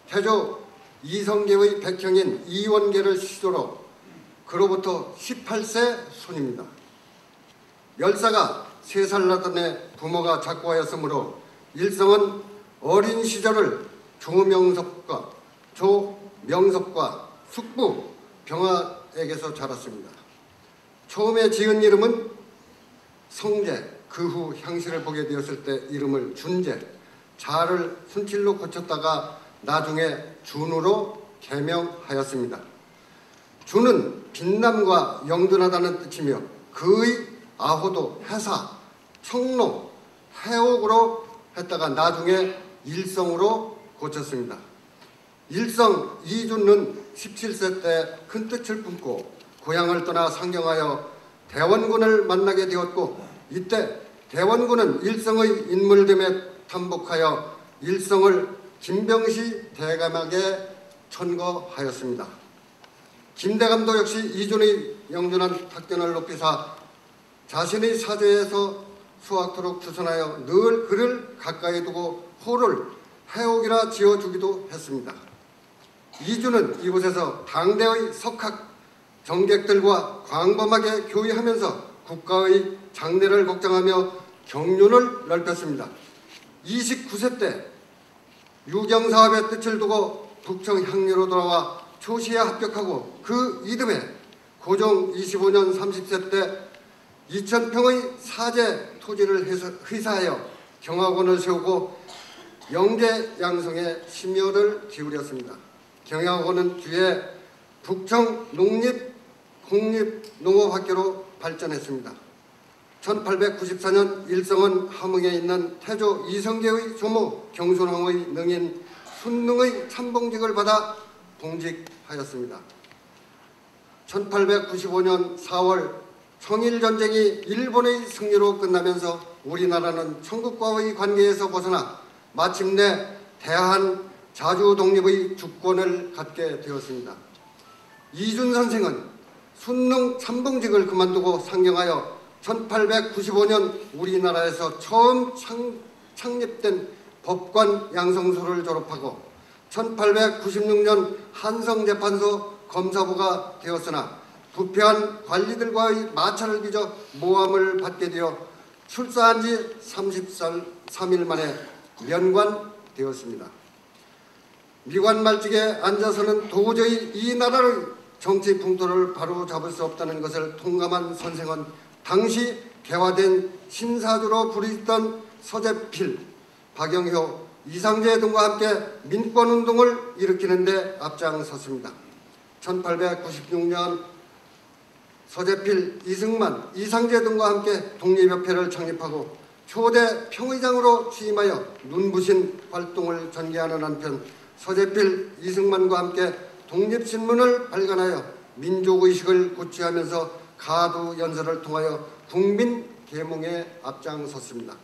태조 이성계의 백형인 이원계를 시조로 그로부터 18세 손입니다. 열사가 3살 나던 해 부모가 작고하였으므로 일성은 어린 시절을 조명섭과 숙부 병아에게서 자랐습니다. 처음에 지은 이름은 성재, 그 후 향시를 보게 되었을 때 이름을 준재, 자를 순칠로 고쳤다가 나중에 준우로 개명하였습니다. 준은 빛남과 영둔하다는 뜻이며 그의 아호도 해사, 청로, 해옥으로 했다가 나중에 일성으로 고쳤습니다. 일성 이준은 17세 때 큰 뜻을 품고 고향을 떠나 상경하여 대원군을 만나게 되었고, 이때 대원군은 일성의 인물됨에 탐복하여 일성을 김병시 대감에게 천거하였습니다. 김대감도 역시 이준의 영준한 탁견을 높이사 자신의 사제에서 수학토록 추선하여 늘 그를 가까이 두고 호를 해옥이라 지어주기도 했습니다. 이준은 이곳에서 당대의 석학 정객들과 광범하게 교의하면서 국가의 장래를 걱정하며 경륜을 넓혔습니다. 29세 때 유경사업의 뜻을 두고 북청 향리로 돌아와 초시에 합격하고 그 이듬해 고종 25년 30세 때 2000평의 사제 토지를 회사하여 경학원을 세우고 영계 양성에 심혈을 기울였습니다. 경학원은 뒤에 북청 농립공립농업학교로 발전했습니다. 1894년 일성은 함흥에 있는 태조 이성계의 조모 경순왕의 능인 순능의 참봉직을 받아 봉직하였습니다. 1895년 4월 청일전쟁이 일본의 승리로 끝나면서 우리나라는 청국과의 관계에서 벗어나 마침내 대한 자주 독립의 주권을 갖게 되었습니다. 이준 선생은 순능 참봉직을 그만두고 상경하여 1895년 우리나라에서 처음 창립된 법관 양성소를 졸업하고 1896년 한성재판소 검사부가 되었으나 부패한 관리들과의 마찰을 빚어 모함을 받게 되어 출사한 지 33일 만에 면관되었습니다. 미관 말직에 앉아서는 도저히 이 나라의 정치 풍토를 바로잡을 수 없다는 것을 통감한 선생은 당시 개화된 신사주로 부르던 서재필, 박영효, 이상재 등과 함께 민권운동을 일으키는 데 앞장섰습니다. 1896년 서재필, 이승만, 이상재 등과 함께 독립협회를 창립하고 초대 평의장으로 취임하여 눈부신 활동을 전개하는 한편 서재필, 이승만과 함께 독립신문을 발간하여 민족의식을 구취하면서 가두 연설을 통하여 국민 계몽에 앞장섰습니다.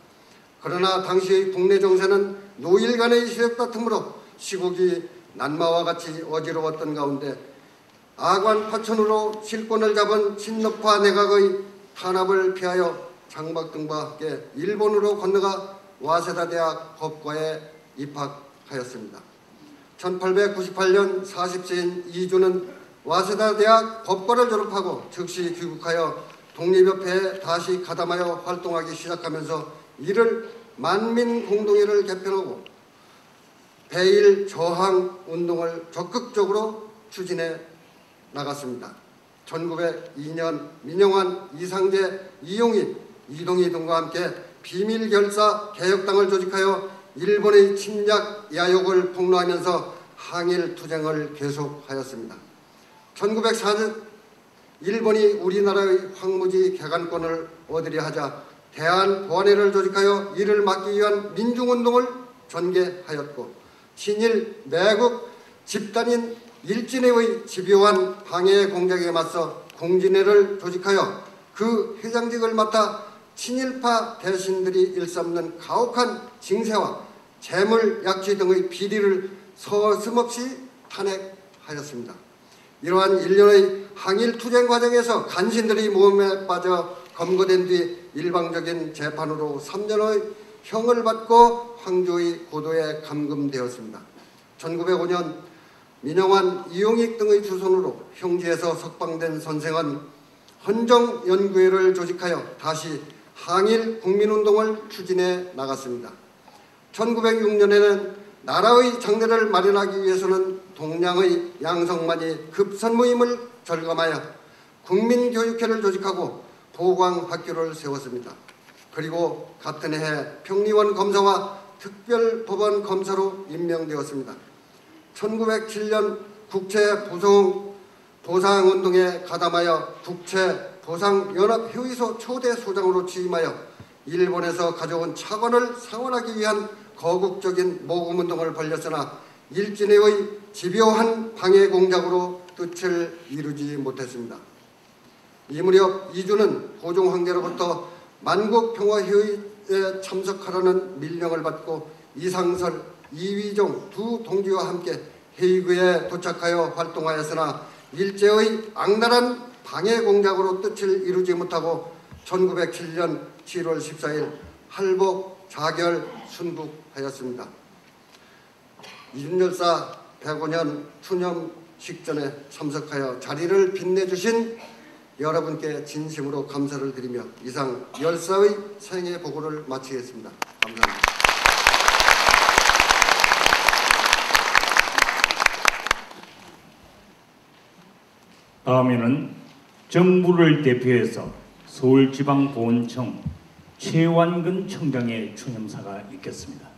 그러나 당시의 국내 정세는 노일 간의 세력 다툼으로 시국이 난마와 같이 어지러웠던 가운데 아관 파천으로 실권을 잡은 친노파 내각의 탄압을 피하여 장박 등과 함께 일본으로 건너가 와세다 대학 법과에 입학하였습니다. 1898년 40세인 이준은 와세다 대학 법과를 졸업하고 즉시 귀국하여 독립협회에 다시 가담하여 활동하기 시작하면서 이를 만민공동회를 개편하고 배일 저항 운동을 적극적으로 추진해 나갔습니다. 1902년 민영환, 이상재, 이용인, 이동희 등과 함께 비밀결사 개혁당을 조직하여 일본의 침략 야욕을 폭로하면서 항일투쟁을 계속하였습니다. 1904년 일본이 우리나라의 황무지 개간권을 얻으려 하자 대한보안회를 조직하여 이를 막기 위한 민중운동을 전개하였고 친일 매국 집단인 일진회의 집요한 방해 공작에 맞서 공진회를 조직하여 그 회장직을 맡아 친일파 대신들이 일삼는 가혹한 징세와 재물 약취 등의 비리를 서슴없이 탄핵하였습니다. 이러한 일련의 항일투쟁 과정에서 간신들이 모험에 빠져 검거된 뒤 일방적인 재판으로 3년의 형을 받고 황조의 고도에 감금되었습니다. 1905년 민영환, 이용익 등의 주선으로 형제에서 석방된 선생은 헌정연구회를 조직하여 다시 항일 국민운동을 추진해 나갔습니다. 1906년에는 나라의 장래를 마련하기 위해서는 동량의 양성만이 급선무임을 절감하여 국민교육회를 조직하고 보광학교를 세웠습니다. 그리고 같은 해 평리원 검사와 특별법원 검사로 임명되었습니다. 1907년 국채보상운동에 가담하여 국채보상연합회의소 초대소장으로 취임하여 일본에서 가져온 차관을 상환하기 위한 거국적인 모금운동을 벌였으나 일진회의 집요한 방해 공작으로 뜻을 이루지 못했습니다. 이 무렵 이주는 고종 황제로부터 만국평화회의에 참석하라는 밀령을 받고 이상설, 이위종 두 동지와 함께 헤이그에 도착하여 활동하였으나 일제의 악랄한 방해 공작으로 뜻을 이루지 못하고 1907년 7월 14일 할복 자결 순국하였습니다. 이준열사 105년 추념 식전에 참석하여 자리를 빛내주신 여러분께 진심으로 감사를 드리며 이상 열사의 생애 보고를 마치겠습니다. 감사합니다. 다음에는 정부를 대표해서 서울지방보훈청 최완근 청장의 추념사가 있겠습니다.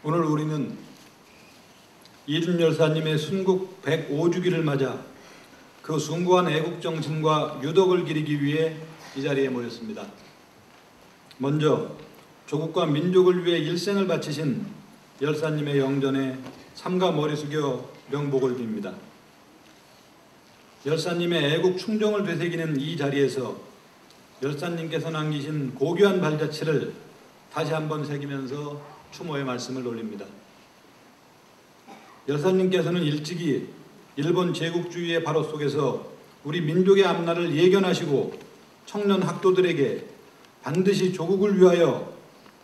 오늘 우리는 이준열사님의 순국 105주기를 맞아 그 숭고한 애국정신과 유덕을 기리기 위해 이 자리에 모였습니다. 먼저 조국과 민족을 위해 일생을 바치신 열사님의 영전에 삼가 머리 숙여 명복을 빕니다. 열사님의 애국 충정을 되새기는 이 자리에서 열사님께서 남기신 고귀한 발자취를 다시 한번 새기면서 추모의 말씀을 올립니다. 열사님께서는 일찍이 일본 제국주의의 바로 속에서 우리 민족의 앞날을 예견하시고 청년 학도들에게 반드시 조국을 위하여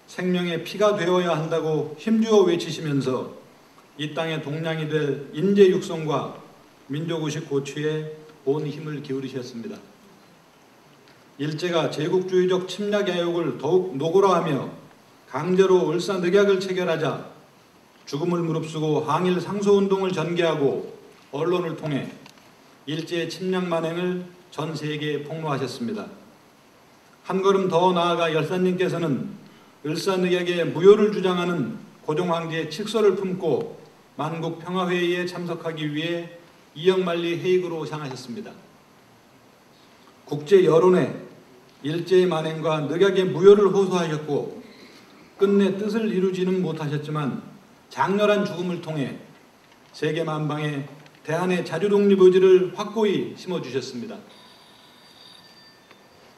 생명의 피가 되어야 한다고 힘주어 외치시면서 이 땅의 동량이 될 인재 육성과 민족의식 고취에 온 힘을 기울이셨습니다. 일제가 제국주의적 침략 야욕을 더욱 노골화하며 강제로 을사늑약을 체결하자 죽음을 무릅쓰고 항일 상소운동을 전개하고 언론을 통해 일제의 침략 만행을 전 세계에 폭로하셨습니다. 한 걸음 더 나아가 열사님께서는 을사늑약의 무효를 주장하는 고종 황제의 칙서를 품고 만국평화회의에 참석하기 위해 이영만리 헤이그로 향하셨습니다. 국제 여론에 일제의 만행과 늑약의 무효를 호소하셨고 끝내 뜻을 이루지는 못하셨지만 장렬한 죽음을 통해 세계 만방에 대한의 자주독립 의지를 확고히 심어주셨습니다.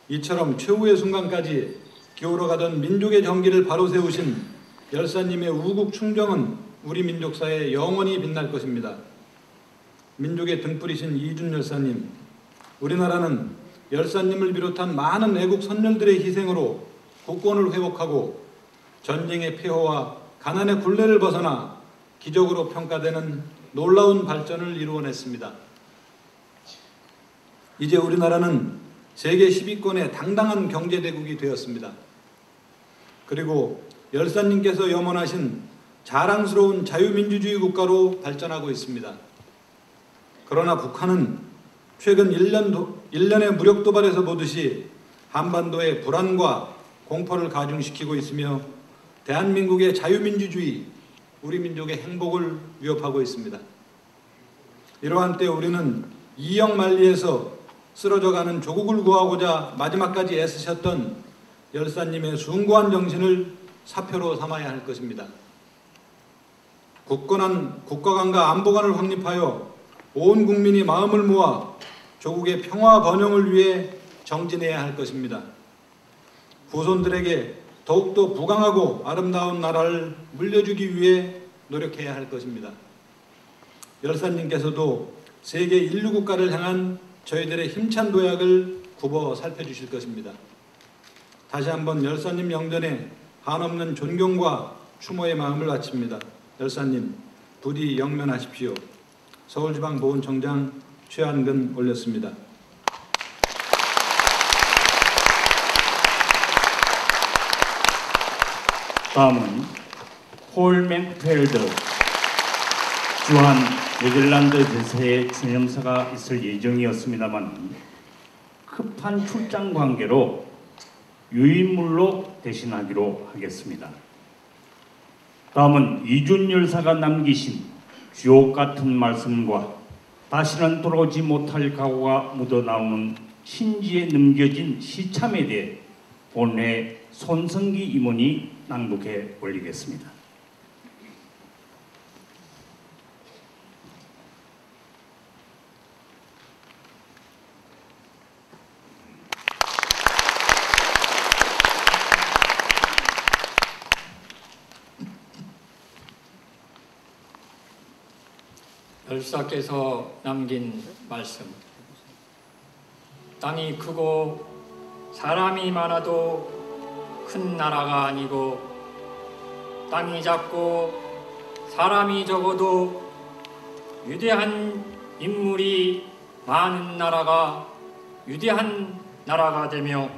이처럼 최후의 순간까지 기울어가던 민족의 정기를 바로 세우신 열사님의 우국 충정은 우리 민족사에 영원히 빛날 것입니다. 민족의 등불이신 이준 열사님, 우리나라는 열사님을 비롯한 많은 애국 선열들의 희생으로 국권을 회복하고 전쟁의 폐허와 가난의 굴레를 벗어나 기적으로 평가되는 놀라운 발전을 이루어냈습니다. 이제 우리나라는 세계 10위권의 당당한 경제대국이 되었습니다. 그리고 열사님께서 염원하신 자랑스러운 자유민주주의 국가로 발전하고 있습니다. 그러나 북한은 최근 1년의 무력 도발에서 보듯이 한반도의 불안과 공포를 가중시키고 있으며 대한민국의 자유민주주의, 우리 민족의 행복을 위협하고 있습니다. 이러한 때 우리는 이영만리에서 쓰러져가는 조국을 구하고자 마지막까지 애쓰셨던 열사님의 숭고한 정신을 사표로 삼아야 할 것입니다. 굳건한 국가관과 안보관을 확립하여 온 국민이 마음을 모아 조국의 평화 번영을 위해 정진해야 할 것입니다. 후손들에게 더욱더 부강하고 아름다운 나라를 물려주기 위해 노력해야 할 것입니다. 열사님께서도 세계 인류국가를 향한 저희들의 힘찬 도약을 굽어 살펴주실 것입니다. 다시 한번 열사님 영전에 한없는 존경과 추모의 마음을 바칩니다. 열사님, 부디 영면하십시오. 서울지방보훈청장 최한근 올렸습니다. 다음은 폴 맥펠드 주한 네덜란드 대사의 추념사가 있을 예정이었습니다만 급한 출장 관계로 유인물로 대신하기로 하겠습니다. 다음은 이준 열사가 남기신 주옥 같은 말씀과 다시는 돌아오지 못할 각오가 묻어나오는 신지에 넘겨진 시참에 대해 본회 손성기 임원이 낭독해 올리겠습니다. 열사께서 남긴 말씀. 땅이 크고 사람이 많아도 큰 나라가 아니고, 땅이 작고 사람이 적어도 위대한 인물이 많은 나라가 위대한 나라가 되며,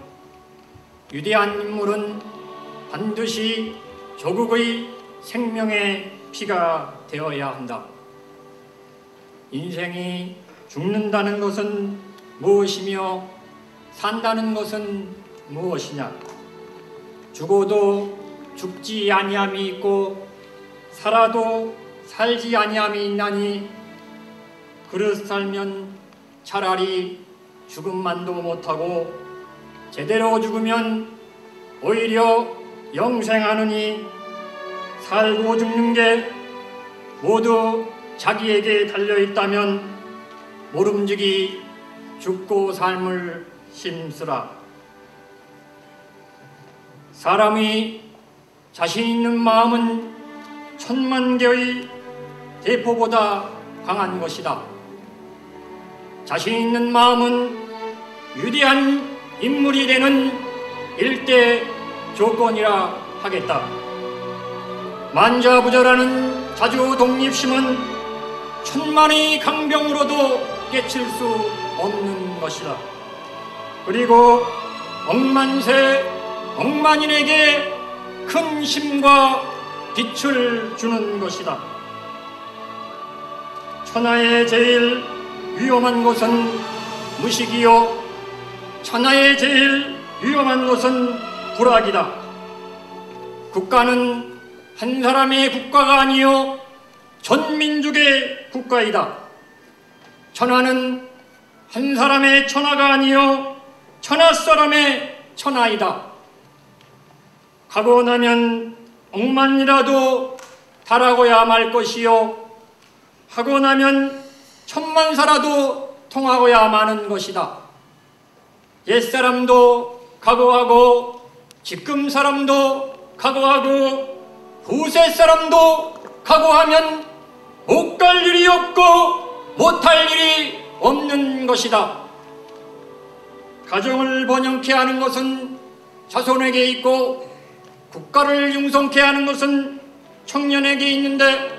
위대한 인물은 반드시 조국의 생명의 피가 되어야 한다. 인생이 죽는다는 것은 무엇이며 산다는 것은 무엇이냐? 죽어도 죽지 아니함이 있고 살아도 살지 아니함이 있나니, 그릇 살면 차라리 죽음만도 못하고 제대로 죽으면 오히려 영생하느니, 살고 죽는 게 모두 자기에게 달려있다면 모름지기 죽고 삶을 힘쓰라. 사람이 자신 있는 마음은 1000만 개의 대포보다 강한 것이다. 자신 있는 마음은 위대한 인물이 되는 일대 조건이라 하겠다. 만자부절하는 자주 독립심은 1000만의 강병으로도 깨칠 수 없는 것이다. 그리고 억만세 억만인에게 큰 힘과 빛을 주는 것이다. 천하의 제일 위험한 것은 무식이요, 천하의 제일 위험한 것은 불악이다. 국가는 한 사람의 국가가 아니요 전 민족의 국가이다. 천하는 한 사람의 천하가 아니요 천하 사람의 천하이다. 가고 나면 억만이라도 달하고야 말 것이요, 하고 나면 1000만 살아도 통하고야 마는 것이다. 옛사람도 각오하고 지금 사람도 각오하고 후세 사람도 각오하면 못 갈 일이 없고 못할 일이 없는 것이다. 가정을 번영케 하는 것은 자손에게 있고 국가를 융성케 하는 것은 청년에게 있는데,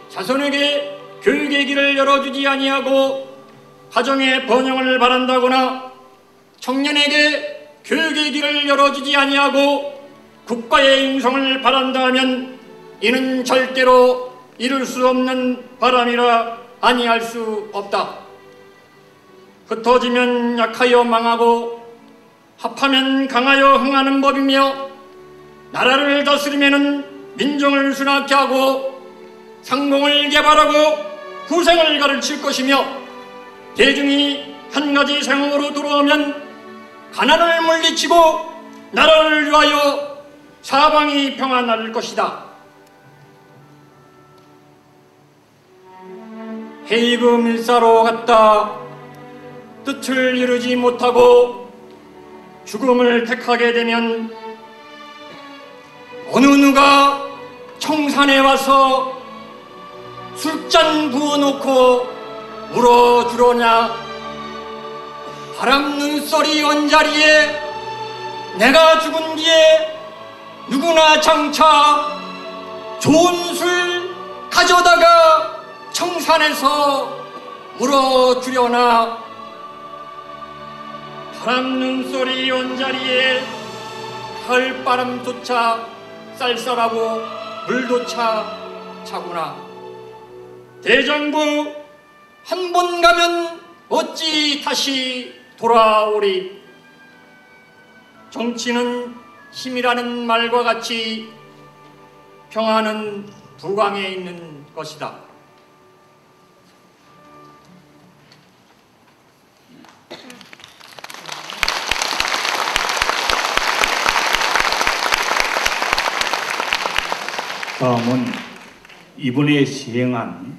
자손에게 교육의 길을 열어주지 아니하고 가정의 번영을 바란다거나 청년에게 교육의 길을 열어주지 아니하고 국가의 융성을 바란다 하면 이는 절대로 이룰 수 없는 바람이라 아니할 수 없다. 흩어지면 약하여 망하고 합하면 강하여 흥하는 법이며, 나라를 다스리면은 민정을 순하게 하고 상공을 개발하고 후생을 가르칠 것이며, 대중이 한 가지 생업으로 들어오면 가난을 물리치고 나라를 위하여 사방이 평안할 것이다. 헤이그 밀사로 갔다 뜻을 이루지 못하고 죽음을 택하게 되면 어느 누가 청산에 와서 술잔 부어놓고 울어주려냐. 바람 눈소리 언자리에 내가 죽은 뒤에 누구나 장차 좋은 술 가져다가 청산에서 울어주려나. 바람 눈소리 언자리에 가을바람조차 쌀쌀하고 물조차 차구나. 대장부 한 번 가면 어찌 다시 돌아오리. 정치는 힘이라는 말과 같이 평화는 부강에 있는 것이다. 다음은 이번에 시행한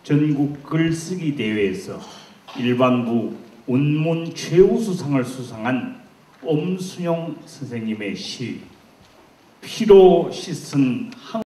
전국 글쓰기 대회에서 일반부 운문 최우수상을 수상한 엄순영 선생님의 시 피로 씻은